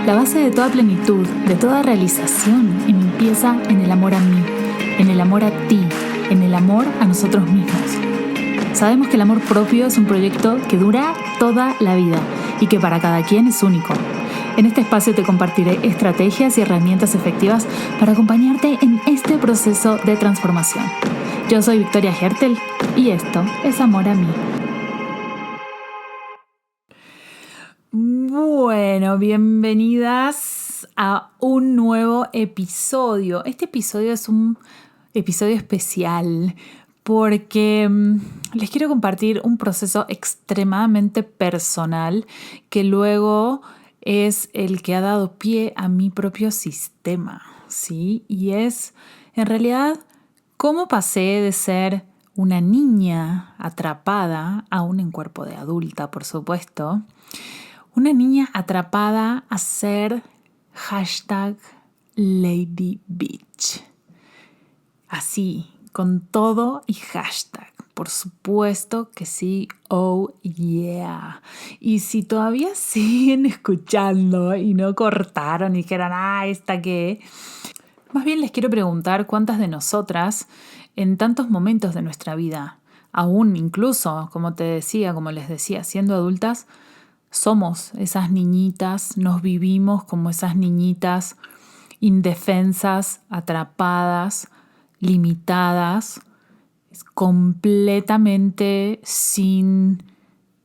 La base de toda plenitud, de toda realización, empieza en el amor a mí, en el amor a ti, en el amor a nosotros mismos. Sabemos que el amor propio es un proyecto que dura toda la vida y que para cada quien es único. En este espacio te compartiré estrategias y herramientas efectivas para acompañarte en este proceso de transformación. Yo soy Victoria Hertel y esto es Amor a mí. Bueno, bienvenidas a un nuevo episodio. Este episodio es un episodio especial porque les quiero compartir un proceso extremadamente personal que luego es el que ha dado pie a mi propio sistema, ¿sí? Y es, en realidad, cómo pasé de ser una niña atrapada, aún en cuerpo de adulta, por supuesto, una niña atrapada a ser #Lady Bitch. Así, con todo y hashtag. Por supuesto que sí, oh yeah. Y si todavía siguen escuchando y no cortaron y dijeron, ¿esta qué? Más bien les quiero preguntar cuántas de nosotras, en tantos momentos de nuestra vida, aún incluso, como te decía, como les decía, siendo adultas, somos esas niñitas, nos vivimos como esas niñitas indefensas, atrapadas, limitadas, completamente sin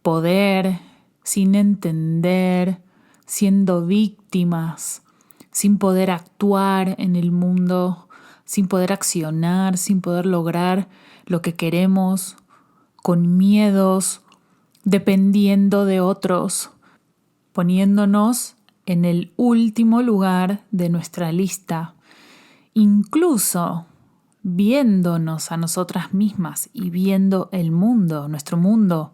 poder, sin entender, siendo víctimas, sin poder actuar en el mundo, sin poder accionar, sin poder lograr lo que queremos, con miedos, dependiendo de otros, poniéndonos en el último lugar de nuestra lista, incluso viéndonos a nosotras mismas y viendo el mundo, nuestro mundo,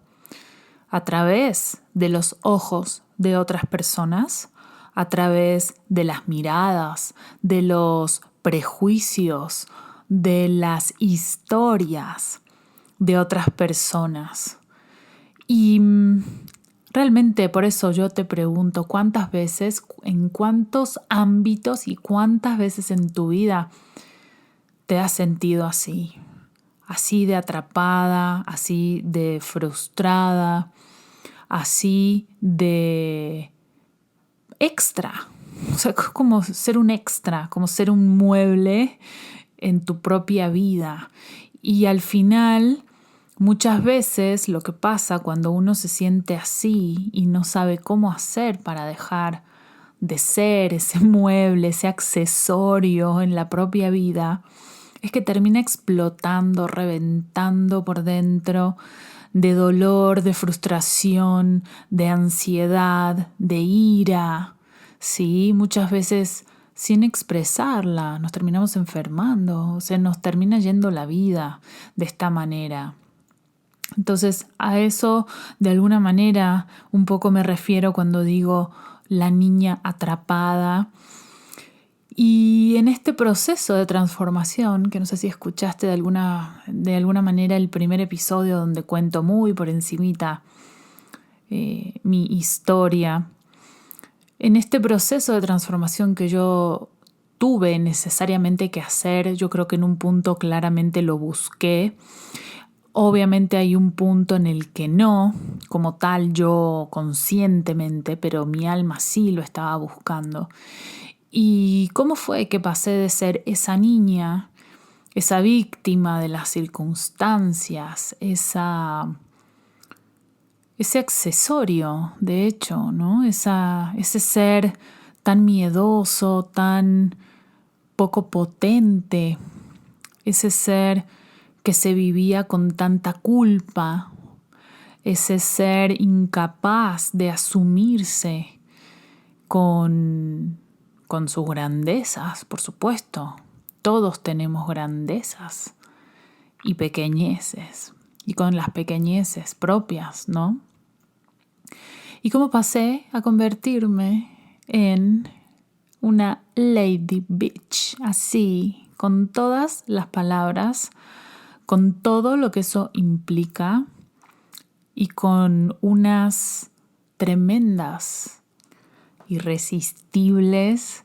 a través de los ojos de otras personas, a través de las miradas, de los prejuicios, de las historias de otras personas. Y realmente por eso yo te pregunto, ¿cuántas veces, en cuántos ámbitos y cuántas veces en tu vida te has sentido así? Así de atrapada, así de frustrada, así de extra. O sea, como ser un extra, como ser un mueble en tu propia vida. Y al final, muchas veces lo que pasa cuando uno se siente así y no sabe cómo hacer para dejar de ser ese mueble, ese accesorio en la propia vida, es que termina explotando, reventando por dentro de dolor, de frustración, de ansiedad, de ira, ¿sí? Muchas veces sin expresarla nos terminamos enfermando, se nos termina yendo la vida de esta manera. Entonces, a eso de alguna manera un poco me refiero cuando digo la niña atrapada. Y en este proceso de transformación, que no sé si escuchaste de alguna manera el primer episodio donde cuento muy por encimita mi historia, en este proceso de transformación que yo tuve necesariamente que hacer, yo creo que en un punto claramente lo busqué. Obviamente hay un punto en el que no, como tal yo conscientemente, pero mi alma sí lo estaba buscando. ¿Y cómo fue que pasé de ser esa niña, esa víctima de las circunstancias, ese accesorio, de hecho, ¿no? Ese ser tan miedoso, tan poco potente, ese ser que se vivía con tanta culpa, ese ser incapaz de asumirse con sus grandezas, por supuesto. Todos tenemos grandezas y pequeñeces, y con las pequeñeces propias, ¿no? Y cómo pasé a convertirme en una lady bitch, así, con todas las palabras, con todo lo que eso implica y con unas tremendas irresistibles,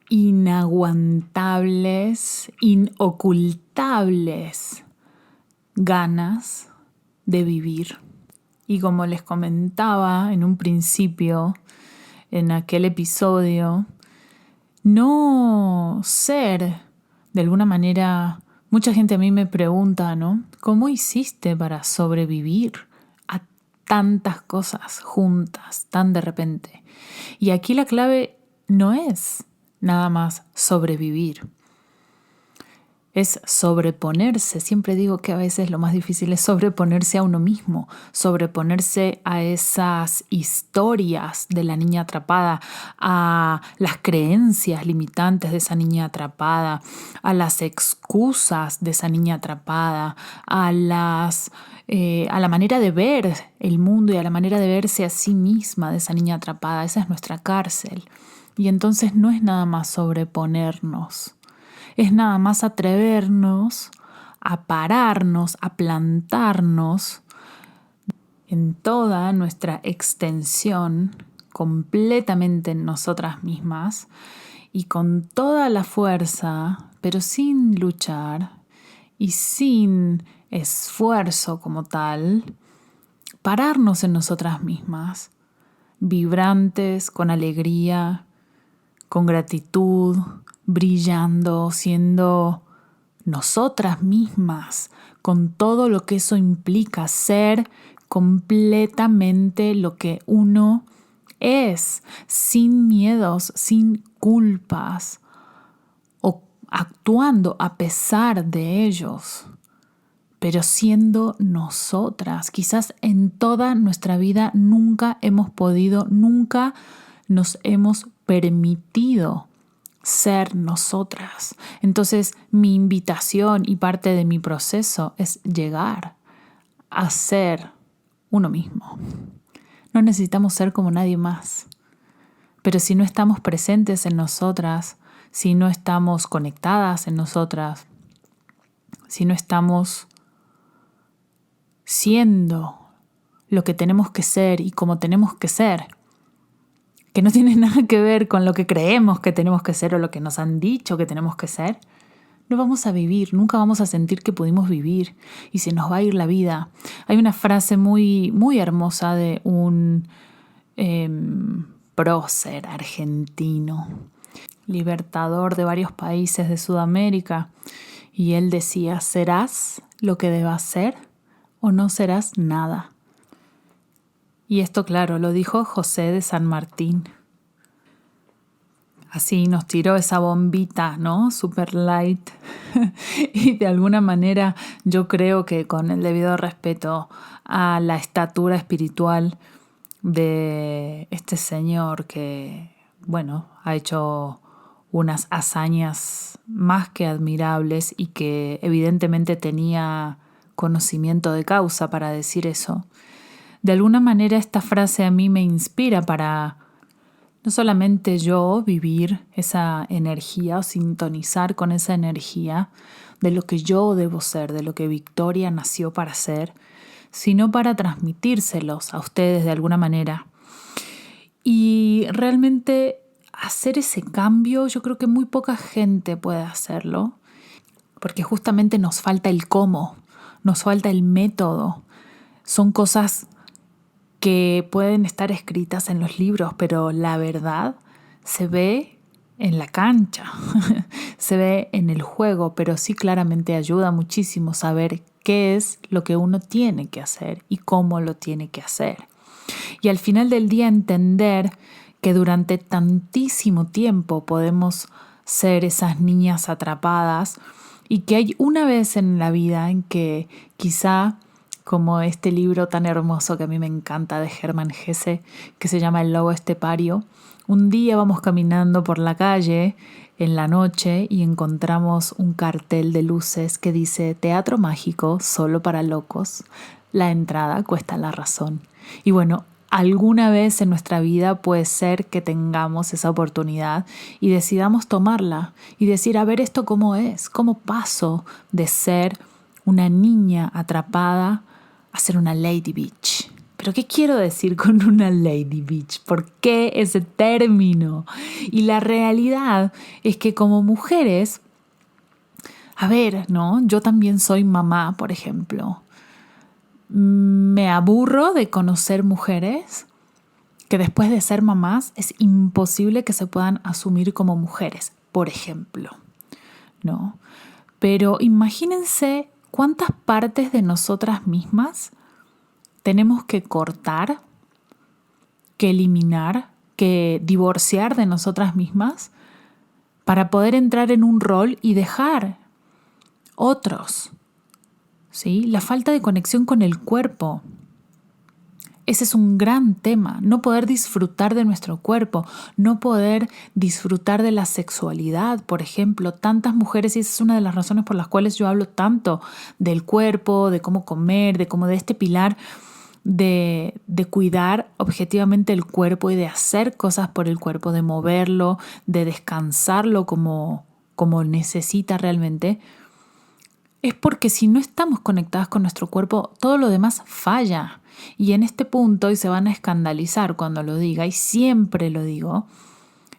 inaguantables, inocultables ganas de vivir. Y como les comentaba en un principio, en aquel episodio, no ser, de alguna manera, mucha gente a mí me pregunta, ¿no? ¿Cómo hiciste para sobrevivir a tantas cosas juntas, tan de repente? Y aquí la clave no es nada más sobrevivir. Es sobreponerse. Siempre digo que a veces lo más difícil es sobreponerse a uno mismo, sobreponerse a esas historias de la niña atrapada, a las creencias limitantes de esa niña atrapada, a las excusas de esa niña atrapada, a la manera de ver el mundo y a la manera de verse a sí misma de esa niña atrapada. Esa es nuestra cárcel. Y entonces no es nada más sobreponernos. Es nada más atrevernos a pararnos, a plantarnos en toda nuestra extensión, completamente en nosotras mismas y con toda la fuerza, pero sin luchar y sin esfuerzo como tal, pararnos en nosotras mismas, vibrantes, con alegría, con gratitud, brillando, siendo nosotras mismas, con todo lo que eso implica, ser completamente lo que uno es, sin miedos, sin culpas, o actuando a pesar de ellos, pero siendo nosotras. Quizás en toda nuestra vida nunca hemos podido, nunca nos hemos permitido ser nosotras. Entonces, mi invitación y parte de mi proceso es llegar a ser uno mismo. No necesitamos ser como nadie más. Pero si no estamos presentes en nosotras, si no estamos conectadas en nosotras, si no estamos siendo lo que tenemos que ser y como tenemos que ser, que no tiene nada que ver con lo que creemos que tenemos que ser o lo que nos han dicho que tenemos que ser, no vamos a vivir, nunca vamos a sentir que pudimos vivir y se nos va a ir la vida. Hay una frase muy, muy hermosa de un prócer argentino, libertador de varios países de Sudamérica, y él decía: ¿serás lo que debas ser o no serás nada? Y esto, claro, lo dijo José de San Martín. Así nos tiró esa bombita, ¿no? Super light. Y de alguna manera yo creo que con el debido respeto a la estatura espiritual de este señor que, bueno, ha hecho unas hazañas más que admirables y que evidentemente tenía conocimiento de causa para decir eso. De alguna manera esta frase a mí me inspira para no solamente yo vivir esa energía o sintonizar con esa energía de lo que yo debo ser, de lo que Victoria nació para ser, sino para transmitírselos a ustedes de alguna manera. Y realmente hacer ese cambio, yo creo que muy poca gente puede hacerlo, porque justamente nos falta el cómo, nos falta el método. Son cosas que pueden estar escritas en los libros, pero la verdad se ve en la cancha, se ve en el juego, pero sí claramente ayuda muchísimo saber qué es lo que uno tiene que hacer y cómo lo tiene que hacer. Y al final del día entender que durante tantísimo tiempo podemos ser esas niñas atrapadas y que hay una vez en la vida en que quizá, como este libro tan hermoso que a mí me encanta de Hermann Hesse, que se llama El lobo estepario, un día vamos caminando por la calle en la noche y encontramos un cartel de luces que dice: Teatro mágico solo para locos, la entrada cuesta la razón. Y bueno, alguna vez en nuestra vida puede ser que tengamos esa oportunidad y decidamos tomarla y decir: a ver, esto cómo es, cómo paso de ser una niña atrapada a ser una Lady Bitch, ¿Pero qué quiero decir con una lady bitch? ¿Por qué ese término? Y la realidad es que como mujeres, a ver, ¿no? Yo también soy mamá, por ejemplo. Me aburro de conocer mujeres que después de ser mamás es imposible que se puedan asumir como mujeres, por ejemplo, ¿no? Pero imagínense cuántas partes de nosotras mismas tenemos que cortar, que eliminar, que divorciar de nosotras mismas para poder entrar en un rol y dejar otros, ¿sí? La falta de conexión con el cuerpo. Ese es un gran tema, no poder disfrutar de nuestro cuerpo, no poder disfrutar de la sexualidad, por ejemplo. Tantas mujeres, y esa es una de las razones por las cuales yo hablo tanto del cuerpo, de cómo comer, de este pilar de cuidar objetivamente el cuerpo y de hacer cosas por el cuerpo, de moverlo, de descansarlo como necesita realmente. Es porque si no estamos conectadas con nuestro cuerpo, todo lo demás falla. Y en este punto, y se van a escandalizar cuando lo diga, y siempre lo digo,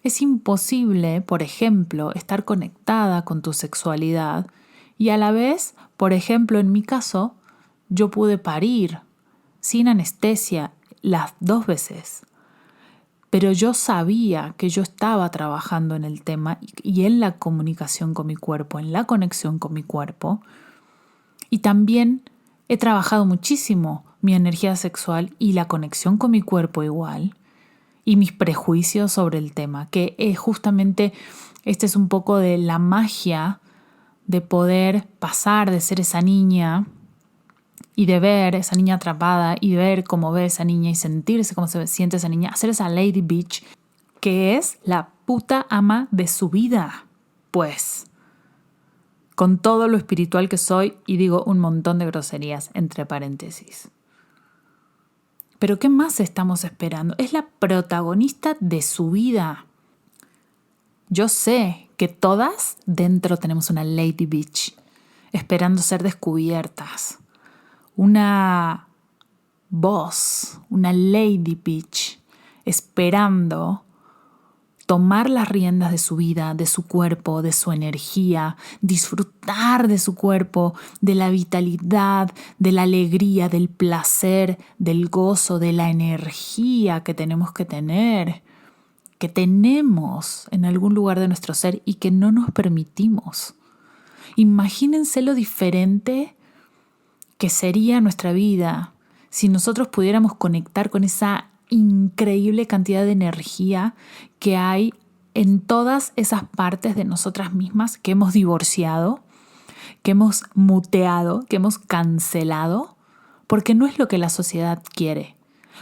es imposible, por ejemplo, estar conectada con tu sexualidad y a la vez, por ejemplo, en mi caso, yo pude parir sin anestesia las 2 veces. Pero yo sabía que yo estaba trabajando en el tema y en la comunicación con mi cuerpo, en la conexión con mi cuerpo. Y también he trabajado muchísimo mi energía sexual y la conexión con mi cuerpo igual. Y mis prejuicios sobre el tema, que es justamente, este es un poco de la magia de poder pasar de ser esa niña y de ver esa niña atrapada y ver cómo ve esa niña y sentirse cómo se siente esa niña, hacer esa lady bitch que es la puta ama de su vida, pues, con todo lo espiritual que soy y digo un montón de groserías entre paréntesis. Pero ¿qué más estamos esperando? Es la protagonista de su vida. Yo sé que todas dentro tenemos una lady bitch esperando ser descubiertas. Una boss, una lady bitch esperando tomar las riendas de su vida, de su cuerpo, de su energía, disfrutar de su cuerpo, de la vitalidad, de la alegría, del placer, del gozo, de la energía que tenemos que tener, que tenemos en algún lugar de nuestro ser y que no nos permitimos. Imagínense lo diferente que sería nuestra vida si nosotros pudiéramos conectar con esa increíble cantidad de energía que hay en todas esas partes de nosotras mismas que hemos divorciado, que hemos muteado, que hemos cancelado, porque no es lo que la sociedad quiere,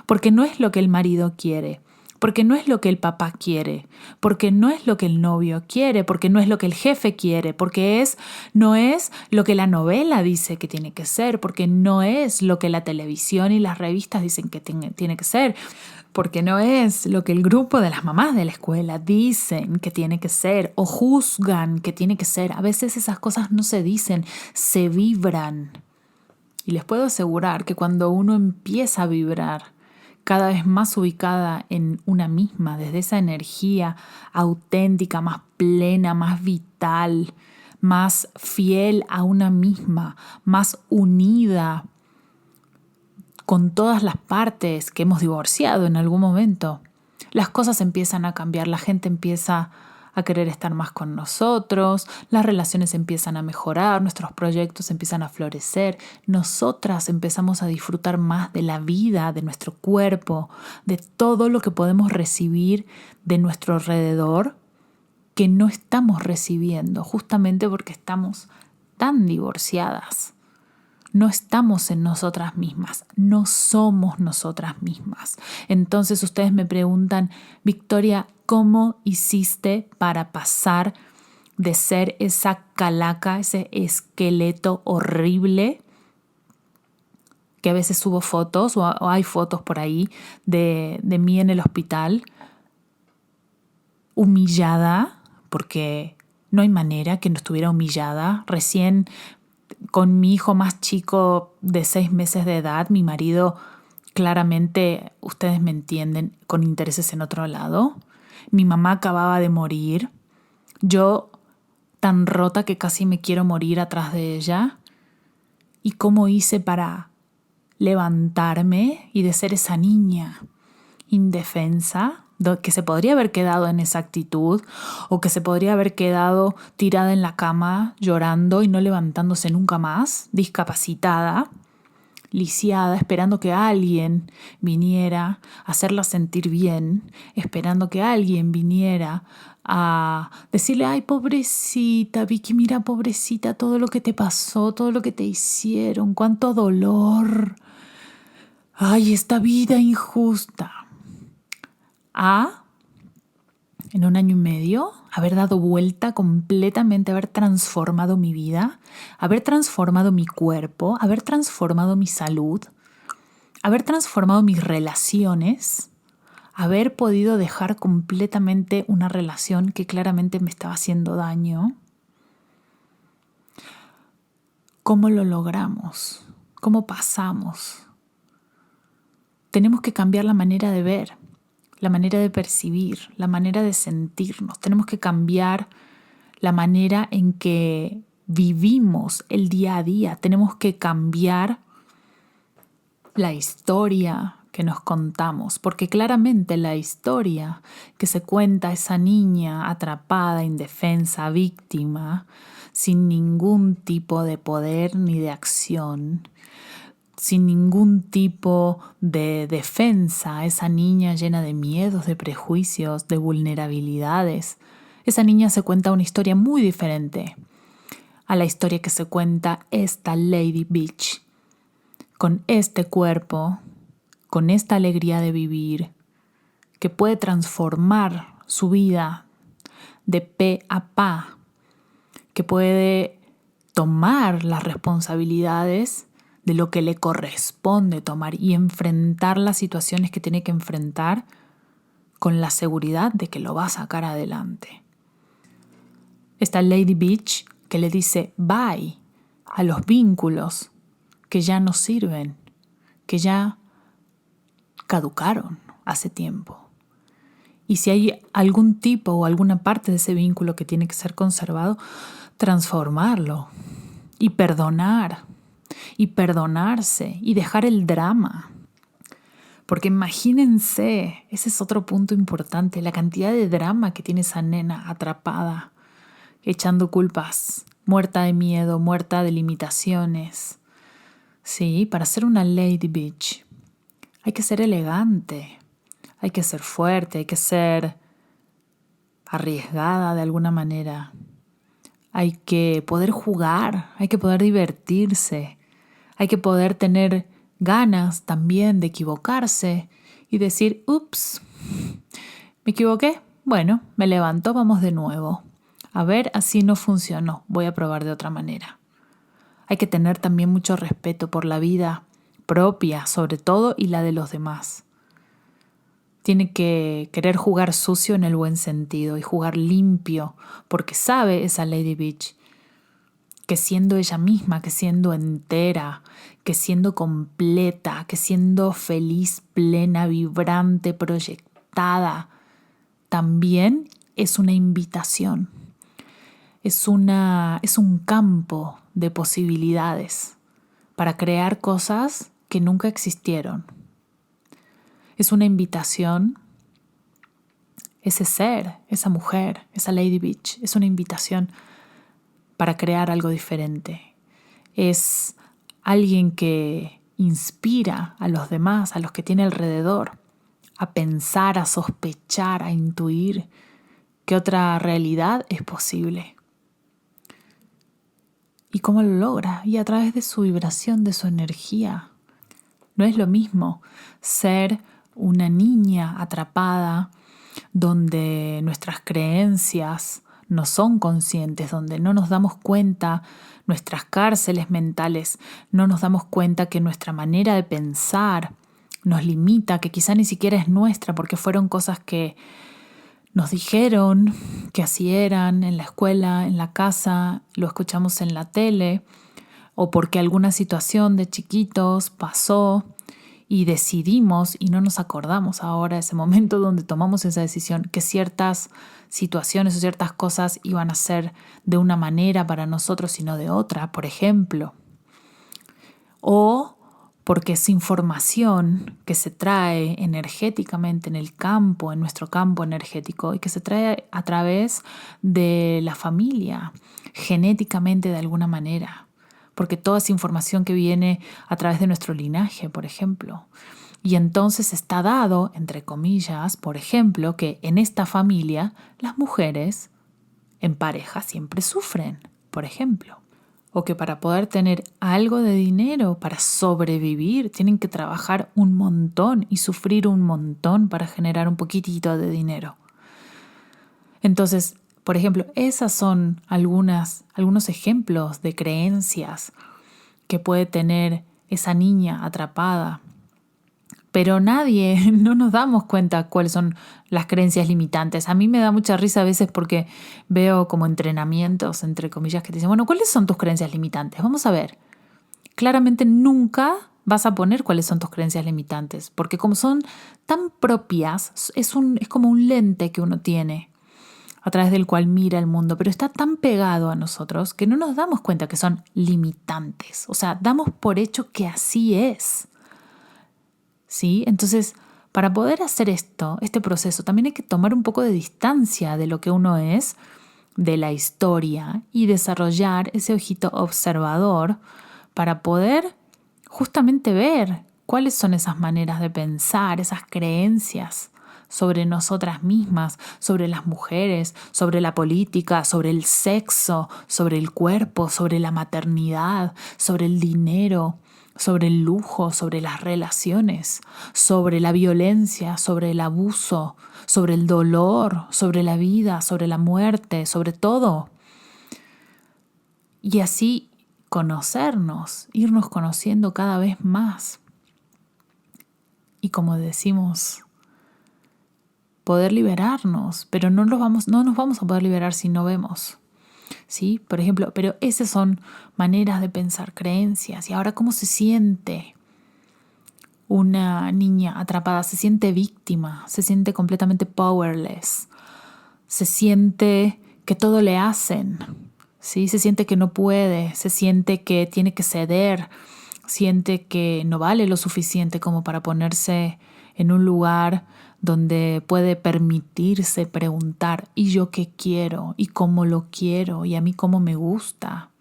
porque no es lo que el marido quiere, porque no es lo que el papá quiere, porque no es lo que el novio quiere, porque no es lo que el jefe quiere, porque no es lo que la novela dice que tiene que ser, porque no es lo que la televisión y las revistas dicen que tiene que ser, porque no es lo que el grupo de las mamás de la escuela dicen que tiene que ser o juzgan que tiene que ser. A veces esas cosas no se dicen, se vibran. Y les puedo asegurar que cuando uno empieza a vibrar cada vez más ubicada en una misma, desde esa energía auténtica, más plena, más vital, más fiel a una misma, más unida con todas las partes que hemos divorciado en algún momento, las cosas empiezan a cambiar, la gente empieza a querer estar más con nosotros, las relaciones empiezan a mejorar, nuestros proyectos empiezan a florecer, nosotras empezamos a disfrutar más de la vida, de nuestro cuerpo, de todo lo que podemos recibir de nuestro alrededor que no estamos recibiendo, justamente porque estamos tan divorciadas. No estamos en nosotras mismas, no somos nosotras mismas. Entonces ustedes me preguntan, Victoria, ¿cómo hiciste para pasar de ser esa calaca, ese esqueleto horrible? Que a veces subo fotos o hay fotos por ahí de mí en el hospital, humillada, porque no hay manera que no estuviera humillada. Recién con mi hijo más chico de 6 meses de edad, mi marido Claramente ustedes me entienden, con intereses en otro lado. Mi mamá acababa de morir. Yo tan rota que casi me quiero morir atrás de ella. ¿Y cómo hice para levantarme y de ser esa niña indefensa que se podría haber quedado en esa actitud o que se podría haber quedado tirada en la cama llorando y no levantándose nunca más, discapacitada, lisiada, esperando que alguien viniera a hacerla sentir bien, esperando que alguien viniera a decirle, ay, pobrecita, Vicky, mira, pobrecita, todo lo que te pasó, todo lo que te hicieron, cuánto dolor. Ay, esta vida injusta. En 1 año y medio, haber dado vuelta completamente, haber transformado mi vida, haber transformado mi cuerpo, haber transformado mi salud, haber transformado mis relaciones, haber podido dejar completamente una relación que claramente me estaba haciendo daño. ¿Cómo lo logramos? ¿Cómo pasamos? Tenemos que cambiar la manera de ver, la manera de percibir, la manera de sentirnos. Tenemos que cambiar la manera en que vivimos el día a día. Tenemos que cambiar la historia que nos contamos, porque claramente la historia que se cuenta esa niña atrapada, indefensa, víctima, sin ningún tipo de poder ni de acción, sin ningún tipo de defensa, esa niña llena de miedos, de prejuicios, de vulnerabilidades. Esa niña se cuenta una historia muy diferente a la historia que se cuenta esta Lady Bitch, con este cuerpo, con esta alegría de vivir, que puede transformar su vida de pe a pa, que puede tomar las responsabilidades de lo que le corresponde tomar y enfrentar las situaciones que tiene que enfrentar con la seguridad de que lo va a sacar adelante. Esta Lady Bitch que le dice bye a los vínculos que ya no sirven, que ya caducaron hace tiempo. Y si hay algún tipo o alguna parte de ese vínculo que tiene que ser conservado, transformarlo y perdonar y perdonarse y dejar el drama. Porque imagínense, ese es otro punto importante, la cantidad de drama que tiene esa nena atrapada, echando culpas, muerta de miedo, muerta de limitaciones. Sí, para ser una Lady Bitch hay que ser elegante, hay que ser fuerte, hay que ser arriesgada de alguna manera. Hay que poder jugar, hay que poder divertirse, hay que poder tener ganas también de equivocarse y decir, ups, ¿me equivoqué? Bueno, me levanto, vamos de nuevo. A ver, así no funcionó, voy a probar de otra manera. Hay que tener también mucho respeto por la vida propia, sobre todo, y la de los demás. Tiene que querer jugar sucio en el buen sentido y jugar limpio, porque sabe esa Lady Bitch que siendo ella misma, que siendo entera, que siendo completa, que siendo feliz, plena, vibrante, proyectada, también es una invitación, es un campo de posibilidades para crear cosas que nunca existieron. Es una invitación, ese ser, esa mujer, esa Lady Bitch, es una invitación para crear algo diferente. Es alguien que inspira a los demás, a los que tiene alrededor, a pensar, a sospechar, a intuir que otra realidad es posible. ¿Y cómo lo logra? Y a través de su vibración, de su energía. No es lo mismo ser una niña atrapada donde nuestras creencias no son conscientes, donde no nos damos cuenta, nuestras cárceles mentales, no nos damos cuenta que nuestra manera de pensar nos limita, que quizá ni siquiera es nuestra, porque fueron cosas que nos dijeron que así eran en la escuela, en la casa, lo escuchamos en la tele, o porque alguna situación de chiquitos pasó y decidimos y no nos acordamos ahora ese momento donde tomamos esa decisión que ciertas situaciones o ciertas cosas iban a ser de una manera para nosotros y no de otra, por ejemplo. O porque es información que se trae energéticamente en el campo, en nuestro campo energético, y que se trae a través de la familia, genéticamente de alguna manera, porque toda esa información que viene a través de nuestro linaje, por ejemplo. Y entonces está dado, entre comillas, por ejemplo, que en esta familia las mujeres en pareja siempre sufren, por ejemplo. O que para poder tener algo de dinero, para sobrevivir, tienen que trabajar un montón y sufrir un montón para generar un poquitito de dinero. Entonces, por ejemplo, esas son algunos ejemplos de creencias que puede tener esa niña atrapada. Pero no nos damos cuenta cuáles son las creencias limitantes. A mí me da mucha risa a veces porque veo como entrenamientos, entre comillas, que te dicen, bueno, ¿cuáles son tus creencias limitantes? Vamos a ver. Claramente nunca vas a poner cuáles son tus creencias limitantes, porque como son tan propias, es como un lente que uno tiene a través del cual mira el mundo, pero está tan pegado a nosotros que no nos damos cuenta que son limitantes. O sea, damos por hecho que así es. ¿Sí? Entonces, para poder hacer este proceso, también hay que tomar un poco de distancia de lo que uno es, de la historia, y desarrollar ese ojito observador para poder justamente ver cuáles son esas maneras de pensar, esas creencias sobre nosotras mismas, sobre las mujeres, sobre la política, sobre el sexo, sobre el cuerpo, sobre la maternidad, sobre el dinero, sobre el lujo, sobre las relaciones, sobre la violencia, sobre el abuso, sobre el dolor, sobre la vida, sobre la muerte, sobre todo. Y así conocernos, irnos conociendo cada vez más. Y como decimos, poder liberarnos, pero no nos vamos a poder liberar si no vemos. ¿Sí? Por ejemplo, pero esas son maneras de pensar, creencias. Y ahora, ¿cómo se siente una niña atrapada? Se siente víctima, se siente completamente powerless, se siente que todo le hacen, ¿sí? Se siente que no puede, se siente que tiene que ceder, siente que no vale lo suficiente como para ponerse en un lugar donde puede permitirse preguntar, ¿y yo qué quiero? ¿Y cómo lo quiero? ¿Y a mí cómo me gusta?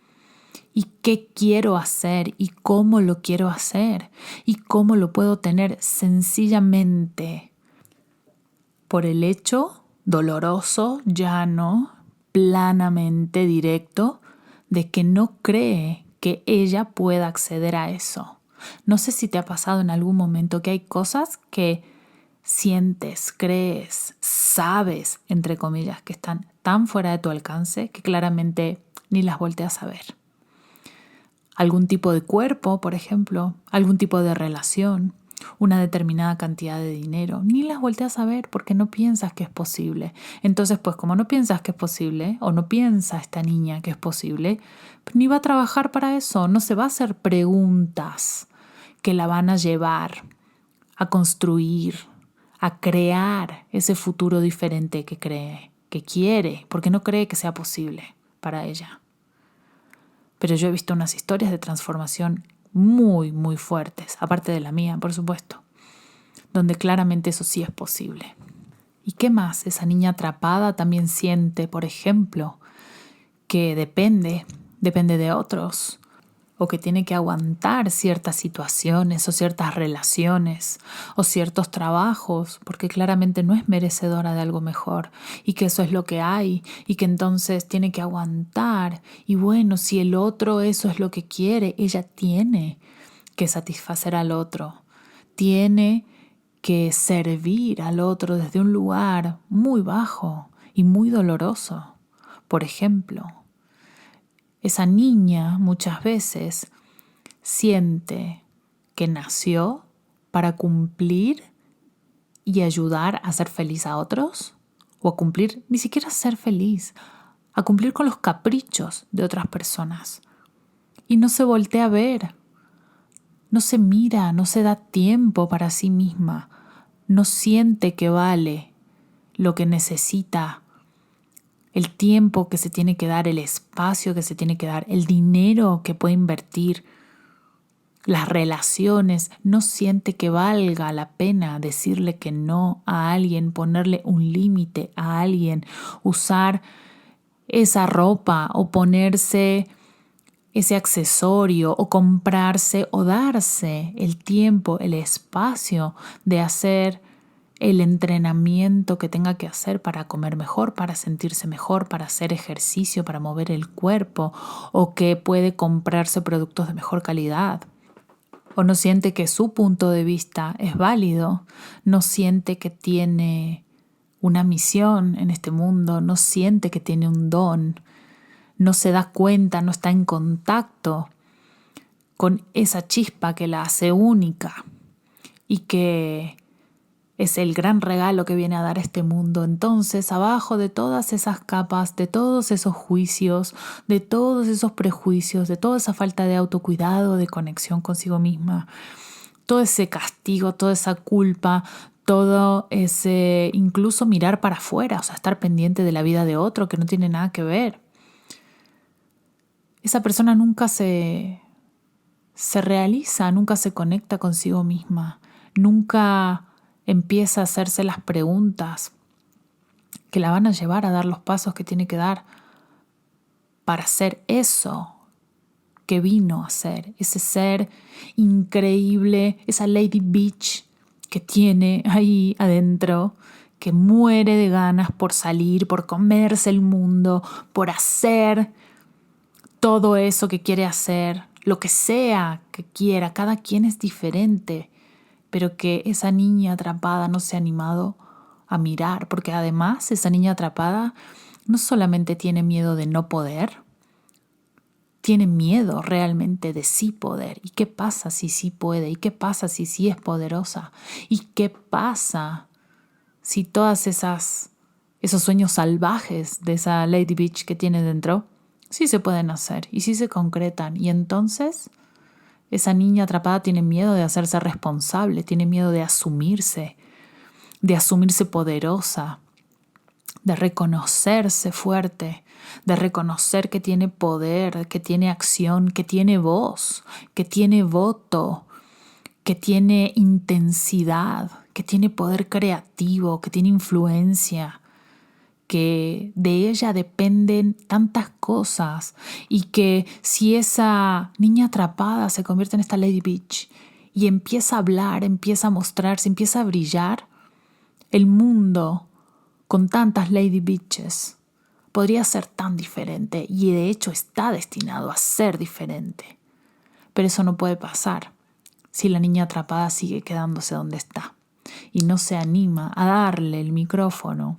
¿Y qué quiero hacer? ¿Y cómo lo quiero hacer? ¿Y cómo lo puedo tener? Sencillamente por el hecho doloroso, llano, planamente directo, de que no cree que ella pueda acceder a eso. No sé si te ha pasado en algún momento que hay cosas que sientes, crees, sabes, entre comillas, que están tan fuera de tu alcance que claramente ni las volteas a ver. Algún tipo de cuerpo, por ejemplo, algún tipo de relación, una determinada cantidad de dinero, ni las volteas a ver porque no piensas que es posible. Entonces, pues como no piensas que es posible, o no piensa esta niña que es posible, ni va a trabajar para eso, no se va a hacer preguntas que la van a llevar a construir, a crear ese futuro diferente que cree, que quiere, porque no cree que sea posible para ella. Pero yo he visto unas historias de transformación muy, muy fuertes, aparte de la mía, por supuesto, donde claramente eso sí es posible. ¿Y qué más? Esa niña atrapada también siente, por ejemplo, que depende de otros, o que tiene que aguantar ciertas situaciones o ciertas relaciones o ciertos trabajos porque claramente no es merecedora de algo mejor y que eso es lo que hay y que entonces tiene que aguantar y bueno, si el otro eso es lo que quiere, ella tiene que satisfacer al otro, tiene que servir al otro desde un lugar muy bajo y muy doloroso. Por ejemplo, esa niña muchas veces siente que nació para cumplir y ayudar a ser feliz a otros, o a cumplir, ni siquiera ser feliz, a cumplir con los caprichos de otras personas. Y no se voltea a ver no se mira, no se da tiempo para sí misma, no siente que vale lo que necesita, el tiempo que se tiene que dar, el espacio que se tiene que dar, el dinero que puede invertir, las relaciones, no siente que valga la pena decirle que no a alguien, ponerle un límite a alguien, usar esa ropa o ponerse ese accesorio o comprarse o darse el tiempo, el espacio de hacer el entrenamiento que tenga que hacer para comer mejor, para sentirse mejor, para hacer ejercicio, para mover el cuerpo, o que puede comprarse productos de mejor calidad. O no siente que su punto de vista es válido, no siente que tiene una misión en este mundo, no siente que tiene un don, no se da cuenta, no está en contacto con esa chispa que la hace única y que es el gran regalo que viene a dar este mundo. Entonces, abajo de todas esas capas, de todos esos juicios, de todos esos prejuicios, de toda esa falta de autocuidado, de conexión consigo misma, todo ese castigo, toda esa culpa, todo ese incluso mirar para afuera, o sea, estar pendiente de la vida de otro que no tiene nada que ver. Esa persona nunca se realiza, nunca se conecta consigo misma, nunca empieza a hacerse las preguntas que la van a llevar a dar los pasos que tiene que dar para ser eso que vino a ser, ese ser increíble, esa Lady Bitch que tiene ahí adentro, que muere de ganas por salir, por comerse el mundo, por hacer todo eso que quiere hacer, lo que sea que quiera. Cada quien es diferente, pero que esa niña atrapada no se ha animado a mirar, porque además esa niña atrapada no solamente tiene miedo de no poder, tiene miedo realmente de sí poder. ¿Y qué pasa si sí puede? ¿Y qué pasa si sí es poderosa? ¿Y qué pasa si todas esos sueños salvajes de esa Lady Bitch que tiene dentro sí se pueden hacer y sí se concretan? Y entonces esa niña atrapada tiene miedo de hacerse responsable, tiene miedo de asumirse poderosa, de reconocerse fuerte, de reconocer que tiene poder, que tiene acción, que tiene voz, que tiene voto, que tiene intensidad, que tiene poder creativo, que tiene influencia, que de ella dependen tantas cosas y que si esa niña atrapada se convierte en esta Lady Bitch y empieza a hablar, empieza a mostrarse, empieza a brillar, el mundo con tantas Lady Bitches podría ser tan diferente y de hecho está destinado a ser diferente. Pero eso no puede pasar si la niña atrapada sigue quedándose donde está y no se anima a darle el micrófono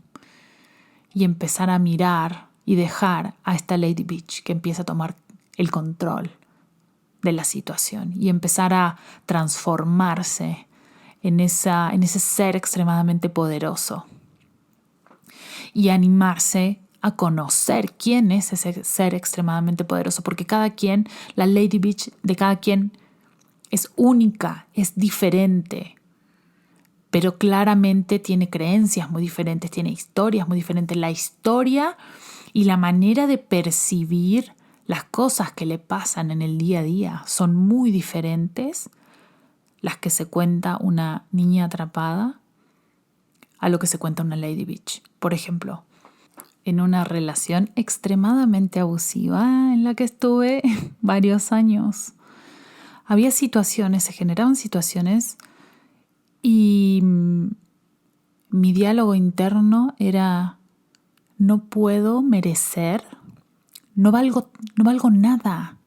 y empezar a mirar y dejar a esta Lady Bitch que empieza a tomar el control de la situación y empezar a transformarse en ese ser extremadamente poderoso y animarse a conocer quién es ese ser extremadamente poderoso, porque cada quien, la Lady Bitch de cada quien es única, es diferente, pero claramente tiene creencias muy diferentes, tiene historias muy diferentes. La historia y la manera de percibir las cosas que le pasan en el día a día son muy diferentes, las que se cuenta una niña atrapada a lo que se cuenta una Lady Bitch. Por ejemplo, en una relación extremadamente abusiva en la que estuve varios años, había situaciones, se generaban situaciones y mi diálogo interno era: no puedo merecer, no valgo nada.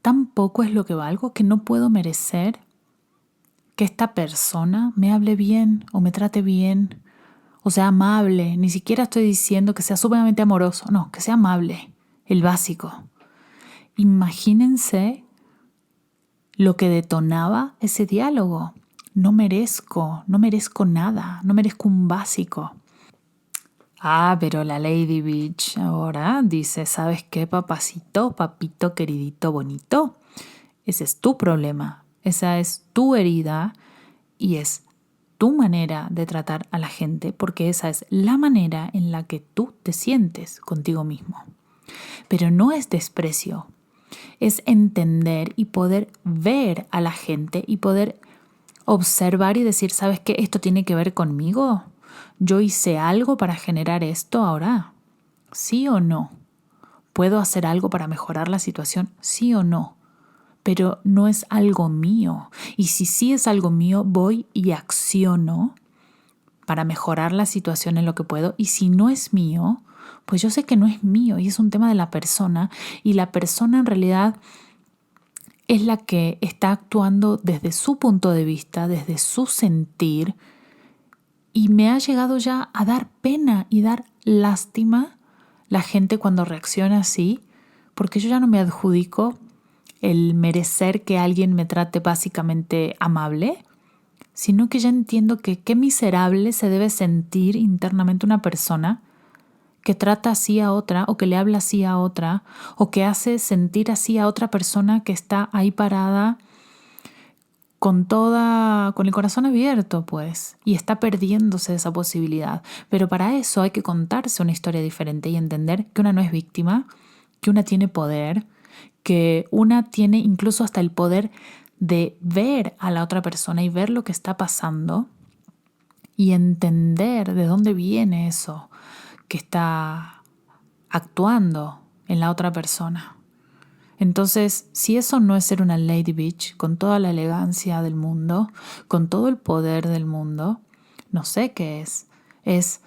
Tan poco es lo que valgo que no puedo merecer que esta persona me hable bien o me trate bien o sea amable. Ni siquiera estoy diciendo que sea sumamente amoroso, no, que sea amable, el básico. Imagínense lo que detonaba ese diálogo. No merezco nada, no merezco un básico. Ah, pero la Lady Bitch ahora dice: ¿sabes qué, papacito, papito, queridito, bonito? Ese es tu problema, esa es tu herida y es tu manera de tratar a la gente, porque esa es la manera en la que tú te sientes contigo mismo. Pero no es desprecio, es entender y poder ver a la gente y poder observar y decir, ¿sabes qué? ¿Esto tiene que ver conmigo? ¿Yo hice algo para generar esto ahora? ¿Sí o no? ¿Puedo hacer algo para mejorar la situación? ¿Sí o no? Pero no es algo mío. Y si sí es algo mío, voy y acciono para mejorar la situación en lo que puedo. Y si no es mío, pues yo sé que no es mío y es un tema de la persona. Y la persona en realidad es la que está actuando desde su punto de vista, desde su sentir. Y me ha llegado ya a dar pena y dar lástima la gente cuando reacciona así, porque yo ya no me adjudico el merecer que alguien me trate básicamente amable, sino que ya entiendo que qué miserable se debe sentir internamente una persona que trata así a otra o que le habla así a otra o que hace sentir así a otra persona que está ahí parada con el corazón abierto, pues, y está perdiéndose esa posibilidad. Pero para eso hay que contarse una historia diferente y entender que una no es víctima, que una tiene poder, que una tiene incluso hasta el poder de ver a la otra persona y ver lo que está pasando y entender de dónde viene eso que está actuando en la otra persona. Entonces, si eso no es ser una Lady Bitch con toda la elegancia del mundo, con todo el poder del mundo, no sé qué es. Es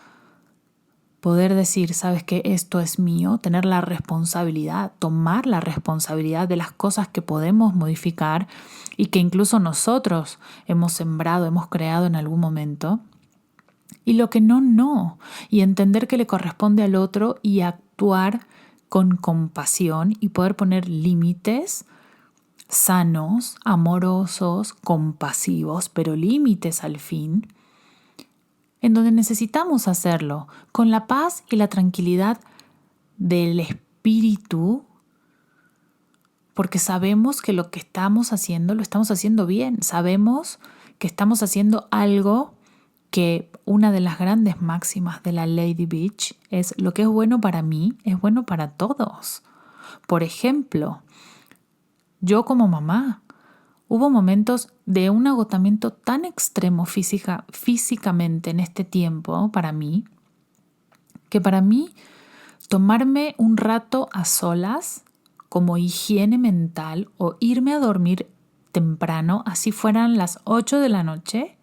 poder decir, sabes que esto es mío, tener la responsabilidad, tomar la responsabilidad de las cosas que podemos modificar y que incluso nosotros hemos sembrado, hemos creado en algún momento. Y lo que no, no. Y entender que le corresponde al otro y actuar con compasión y poder poner límites sanos, amorosos, compasivos, pero límites al fin, en donde necesitamos hacerlo, con la paz y la tranquilidad del espíritu, porque sabemos que lo que estamos haciendo lo estamos haciendo bien, sabemos que estamos haciendo algo que una de las grandes máximas de la Lady Bitch es lo que es bueno para mí, es bueno para todos. Por ejemplo, yo como mamá, hubo momentos de un agotamiento tan extremo físicamente en este tiempo para mí, que para mí tomarme un rato a solas como higiene mental o irme a dormir temprano, así fueran las 8 de la noche,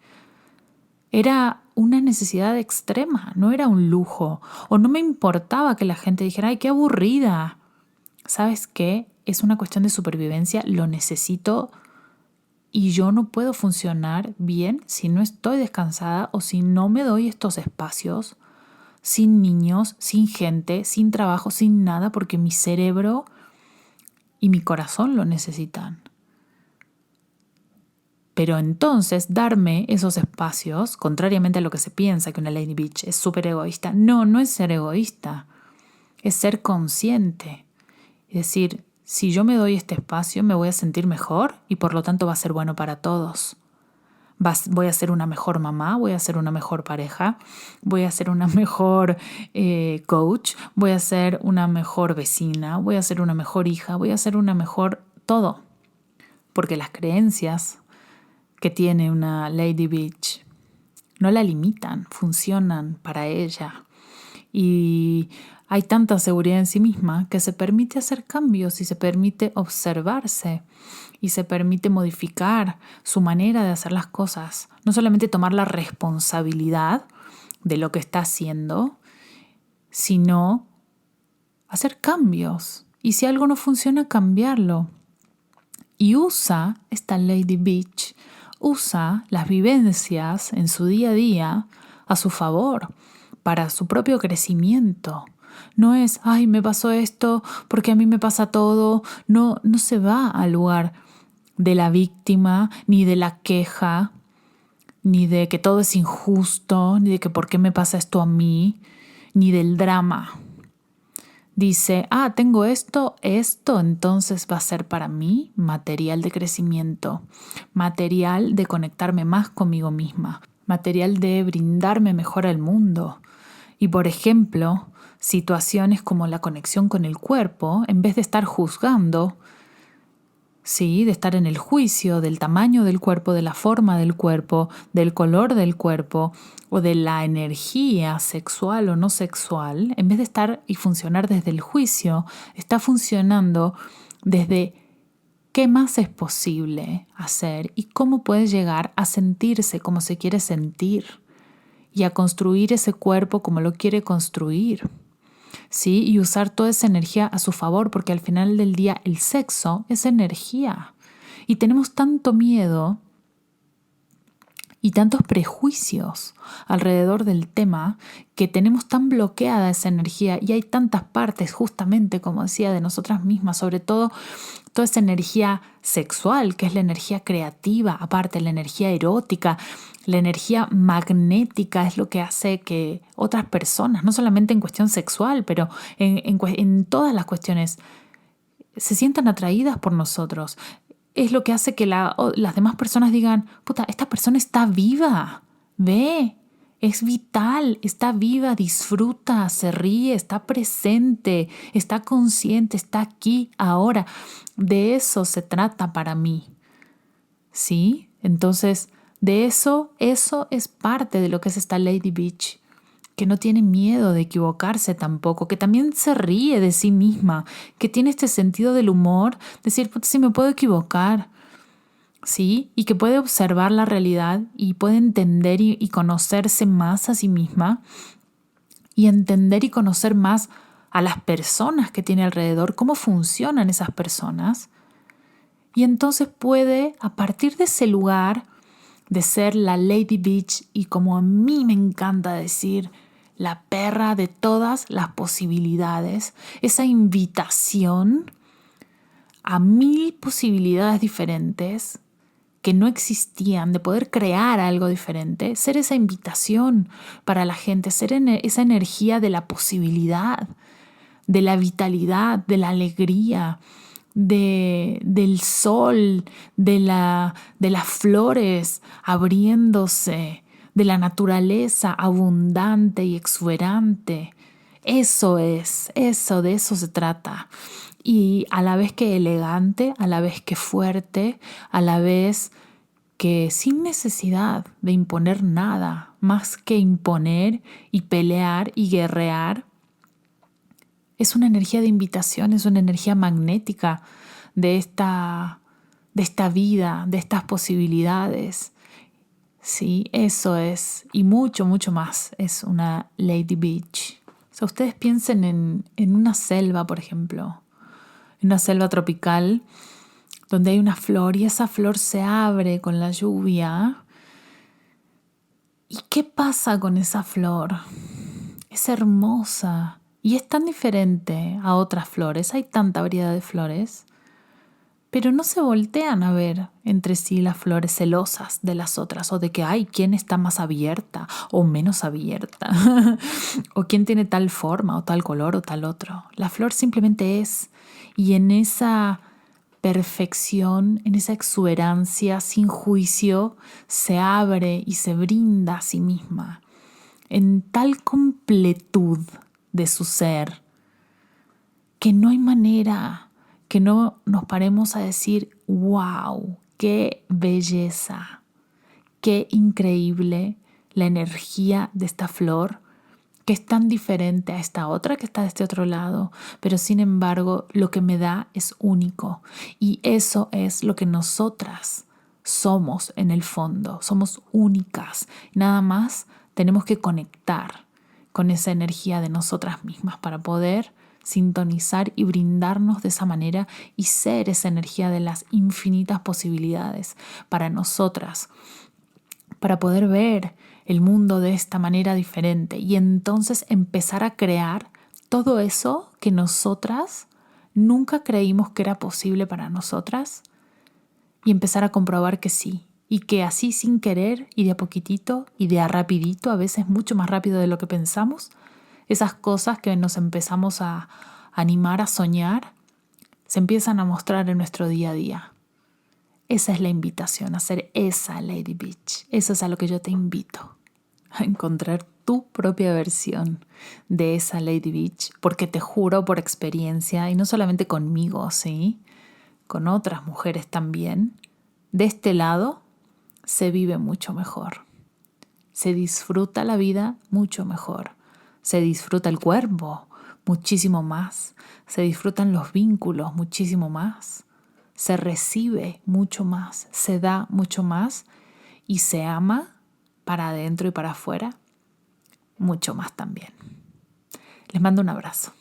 era una necesidad extrema, no era un lujo. O no me importaba que la gente dijera, ¡ay, qué aburrida! ¿Sabes qué? Es una cuestión de supervivencia, lo necesito y yo no puedo funcionar bien si no estoy descansada o si no me doy estos espacios, sin niños, sin gente, sin trabajo, sin nada, porque mi cerebro y mi corazón lo necesitan. Pero entonces darme esos espacios, contrariamente a lo que se piensa que una Lady Bitch es súper egoísta, no es ser egoísta, es ser consciente. Es decir, si yo me doy este espacio me voy a sentir mejor y por lo tanto va a ser bueno para todos. Voy a ser una mejor mamá, voy a ser una mejor pareja, voy a ser una mejor coach, voy a ser una mejor vecina, voy a ser una mejor hija, voy a ser una mejor todo. Porque las creencias que tiene una Lady Bitch no la limitan, funcionan para ella. Y hay tanta seguridad en sí misma que se permite hacer cambios y se permite observarse y se permite modificar su manera de hacer las cosas. No solamente tomar la responsabilidad de lo que está haciendo, sino hacer cambios. Y si algo no funciona, cambiarlo. Y usa esta Lady Bitch, usa las vivencias en su día a día a su favor, para su propio crecimiento. No es, ay, me pasó esto porque a mí me pasa todo. No se va al lugar de la víctima, ni de la queja, ni de que todo es injusto, ni de que por qué me pasa esto a mí, ni del drama. dice, tengo esto, entonces va a ser para mí material de crecimiento, material de conectarme más conmigo misma, material de brindarme mejor al mundo. Y por ejemplo, situaciones como la conexión con el cuerpo, en vez de estar juzgando, sí, de estar en el juicio del tamaño del cuerpo, de la forma del cuerpo, del color del cuerpo o de la energía sexual o no sexual, en vez de estar y funcionar desde el juicio, está funcionando desde qué más es posible hacer y cómo puede llegar a sentirse como se quiere sentir y a construir ese cuerpo como lo quiere construir. ¿Sí? Y usar toda esa energía a su favor, porque al final del día el sexo es energía. Y tenemos tanto miedo y tantos prejuicios alrededor del tema que tenemos tan bloqueada esa energía y hay tantas partes, justamente como decía, de nosotras mismas, sobre todo toda esa energía sexual, que es la energía creativa, aparte la energía erótica, la energía magnética es lo que hace que otras personas, no solamente en cuestión sexual, pero en todas las cuestiones, se sientan atraídas por nosotros. Es lo que hace que las demás personas digan, puta, esta persona está viva, ve, es vital, está viva, disfruta, se ríe, está presente, está consciente, está aquí, ahora. De eso se trata para mí, ¿sí? Entonces, de eso es parte de lo que es esta Lady Bitch, que no tiene miedo de equivocarse tampoco, que también se ríe de sí misma, que tiene este sentido del humor, decir, sí, me puedo equivocar, ¿sí? Y que puede observar la realidad y puede entender y conocerse más a sí misma y entender y conocer más a las personas que tiene alrededor, cómo funcionan esas personas. Y entonces puede, a partir de ese lugar, de ser la Lady Bitch y como a mí me encanta decir, la perra de todas las posibilidades, esa invitación a 1000 posibilidades diferentes que no existían, de poder crear algo diferente, ser esa invitación para la gente, ser esa energía de la posibilidad, de la vitalidad, de la alegría, del sol, de las flores abriéndose, de la naturaleza abundante y exuberante. Eso es, de eso se trata. Y a la vez que elegante, a la vez que fuerte, a la vez que sin necesidad de imponer nada, más que imponer y pelear y guerrear, es una energía de invitación, es una energía magnética de esta vida, de estas posibilidades. Sí, eso es. Y mucho, mucho más es una Lady Beach. O sea, ustedes piensen en una selva, por ejemplo, en una selva tropical donde hay una flor y esa flor se abre con la lluvia. ¿Y qué pasa con esa flor? Es hermosa y es tan diferente a otras flores. Hay tanta variedad de flores, pero no se voltean a ver entre sí las flores celosas de las otras o de que hay quién está más abierta o menos abierta o quién tiene tal forma o tal color o tal otro. La flor simplemente es y en esa perfección, en esa exuberancia sin juicio, se abre y se brinda a sí misma en tal completud de su ser que no hay manera que no nos paremos a decir, wow, qué belleza, qué increíble la energía de esta flor, que es tan diferente a esta otra que está de este otro lado, pero sin embargo lo que me da es único y eso es lo que nosotras somos en el fondo, somos únicas, nada más tenemos que conectar con esa energía de nosotras mismas para poder sintonizar y brindarnos de esa manera y ser esa energía de las infinitas posibilidades para nosotras, para poder ver el mundo de esta manera diferente y entonces empezar a crear todo eso que nosotras nunca creímos que era posible para nosotras y empezar a comprobar que sí. Y que así sin querer y de a poquitito y de a rapidito, a veces mucho más rápido de lo que pensamos, esas cosas que nos empezamos a animar a soñar, se empiezan a mostrar en nuestro día a día. Esa es la invitación, a ser esa Lady Beach. Eso es a lo que yo te invito, a encontrar tu propia versión de esa Lady Beach, porque te juro por experiencia, y no solamente conmigo, ¿sí? Con otras mujeres también, de este lado se vive mucho mejor. Se disfruta la vida mucho mejor. Se disfruta el cuerpo muchísimo más. Se disfrutan los vínculos muchísimo más. Se recibe mucho más. Se da mucho más. Y se ama para adentro y para afuera mucho más también. Les mando un abrazo.